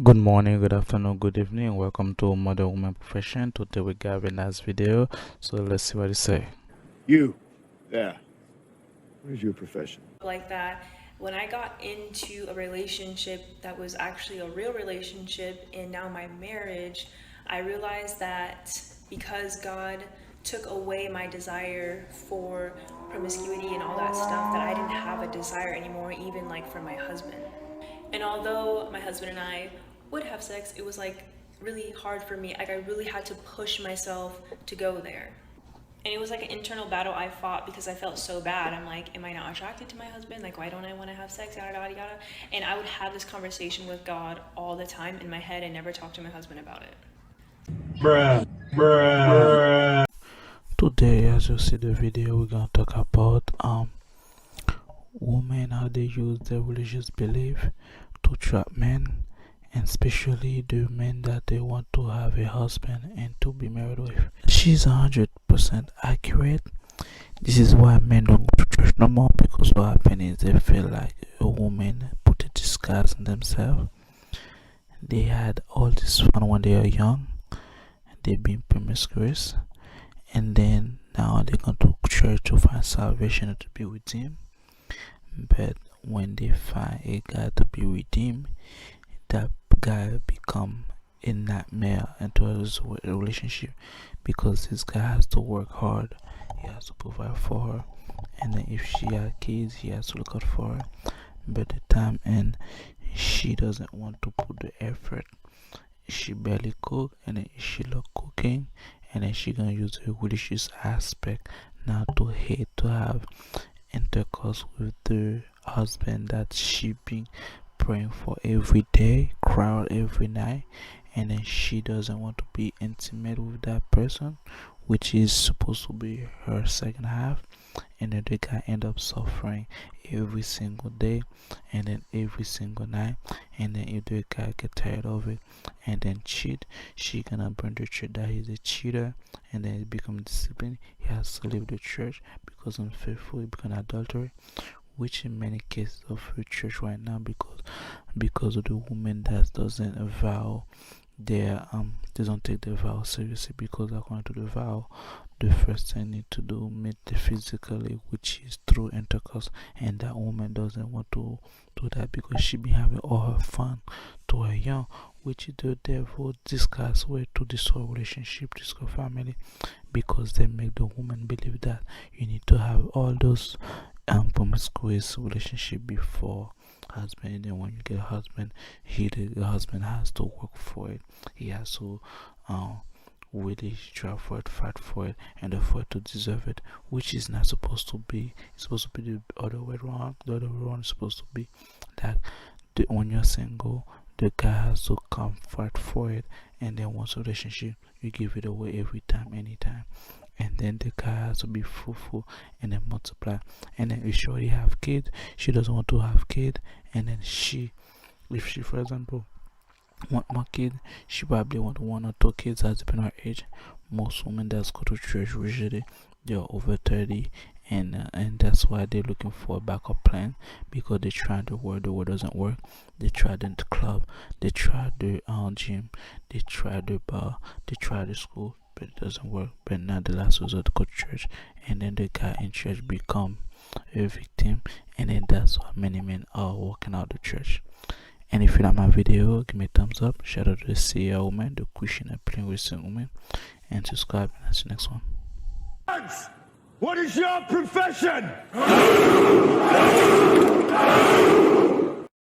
Good morning, good afternoon, good evening. Welcome to Modern Woman Profession. Today we got a nice video. So let's see what it say. You, there. What is your profession? Like that, when I got into a relationship that was actually a real relationship and now my marriage, I realized that because God took away my desire for promiscuity and all that stuff, that I didn't have a desire anymore, even like for my husband. And although my husband and I would have sex, it was like really hard for me. Like I really had to push myself to go there. And it was like an internal battle I fought because I felt so bad. I'm like, am I not attracted to my husband? Like, why don't I want to have sex? Yada, yada, yada. And I would have this conversation with God all the time in my head and never talk to my husband about it. Bruh, bruh. Today, as you see the video, we're gonna talk about women, how they use their religious belief to trap men, and especially the men that they want to have a husband and to be married with. She's 100% accurate. This is why men don't go to church no more, because what happens is they feel like a woman put a disguise on themselves. They had all this fun when they are young, they've been promiscuous, and then now they go to church to find salvation and to be redeemed. But when they find a guy to be redeemed, that guy become a nightmare into a relationship, because this guy has to work hard, he has to provide for her, and then if she has kids, he has to look out for her. But the time and she doesn't want to put the effort. She barely cook, and then she love cooking, and then she gonna use the religious aspect now to hate to have intercourse with the husband that she been praying for every day, cry out every night, and then she doesn't want to be intimate with that person, which is supposed to be her second half. And then the guy end up suffering every single day, and then every single night. And then if the guy get tired of it and then cheat, she gonna burn the church that he's a cheater, and then it become discipline. He has to leave the church because unfaithful, it become adultery, which in many cases of the church right now, because of the woman that doesn't vow their they don't take the vow seriously, because according to the vow, the first thing need to do meet the physically, which is through intercourse, and that woman doesn't want to do that because she been having all her fun to her young, which is the devil discuss way to destroy relationship, destroy family, because they make the woman believe that you need to have all those promiscuous relationship before husband, and then when you get a husband, the husband has to work for it. He has to really try for it, fight for it, and for it to deserve it, which is not supposed to be. It's supposed to be the other way around. The other way around is supposed to be that when you're single, the guy has to come fight for it, and then once a relationship, you give it away every time, anytime. And then the guy has to be fruitful and then multiply. And then if she already have kids, she doesn't want to have kids, and then if she, for example, want more kids, she probably want 1 or 2 kids, as depending on her age. Most women that go to church usually they're over 30, and that's why they're looking for a backup plan, because they try the word doesn't work. They tried the club, they tried the gym, they tried the bar, they tried the school, but it doesn't work. But now the last resort, go to church, and then the guy in church become a victim, and then that's why many men are walking out the church. And if you like my video, give me a thumbs up, shout out to the CEO woman, the Christian and plain Western woman, and subscribe, and that's the next one. What is your profession?